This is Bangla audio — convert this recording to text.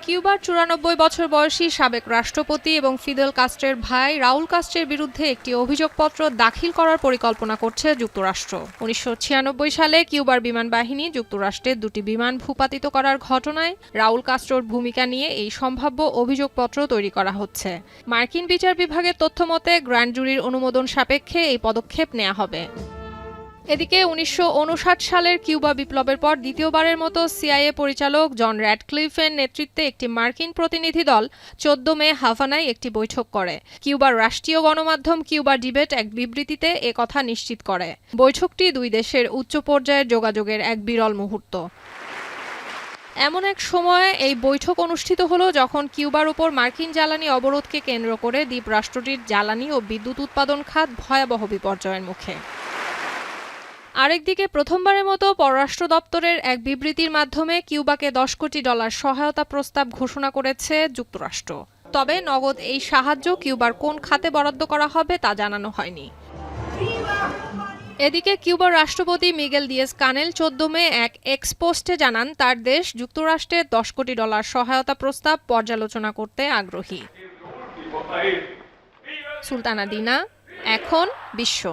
কিউবার ৯৪ বছর বয়সী সাবেক রাষ্ট্রপতি এবং ফিদেল কাস্ত্রের ভাই রাউল কাস্ত্রের বিরুদ্ধে একটি অভিযোগপত্র দাখিল করার পরিকল্পনা করছে যুক্তরাষ্ট্র। ১৯৯৬ সালে কিউবার বিমান বাহিনী যুক্তরাষ্ট্রের দুটি বিমান ভূপাতিত করার ঘটনায় রাউল কাস্ত্রোর ভূমিকা নিয়ে এই সম্ভাব্য অভিযোগপত্র তৈরি করা হচ্ছে। মার্কিন বিচার বিভাগের তথ্যমতে গ্র্যান্ড জুরির অনুমোদন সাপেক্ষে এই পদক্ষেপ নেওয়া হবে। এদিকে ১৯৫৯ সালের কিউবা বিপ্লবের পর দ্বিতীয়বারের মতো সিআইএ পরিচালক জন র্যাডক্লিফের নেতৃত্বে একটি মার্কিন প্রতিনিধি দল ১৪ মে হাভানায় একটি বৈঠক করে। কিউবার রাষ্ট্রীয় গণমাধ্যম কিউবা ডিবেট এক বিবৃতিতে একথা নিশ্চিত করে। বৈঠকটি দুই দেশের উচ্চ পর্যায়ের যোগাযোগের এক বিরল মুহূর্ত। এমন এক সময়ে এই বৈঠক অনুষ্ঠিত হলো যখন কিউবার উপর মার্কিন জ্বালানি অবরোধকে কেন্দ্র করে দ্বীপ রাষ্ট্রটির জ্বালানি ও বিদ্যুৎ উৎপাদন খাত ভয়াবহ বিপর্যয়ের মুখে। আরেকদিকে প্রথমবারের মতো পররাষ্ট্র দপ্তরের এক বিবৃতির মাধ্যমে কিউবাকে $১০ কোটি সহায়তা প্রস্তাব ঘোষণা করেছে যুক্তরাষ্ট্র। তবে নগদ এই সাহায্য কিউবার কোন খাতে বরাদ্দ করা হবে তা জানানো হয়নি। এদিকে কিউবার রাষ্ট্রপতি মিগেল দিয়েজ কানেল ১৪ মে এক এক্স পোস্টে জানান তার দেশ যুক্তরাষ্ট্রের $১০ কোটি সহায়তা প্রস্তাব পর্যালোচনা করতে আগ্রহী। সুলতানা দিনা, এখন বিশ্ব।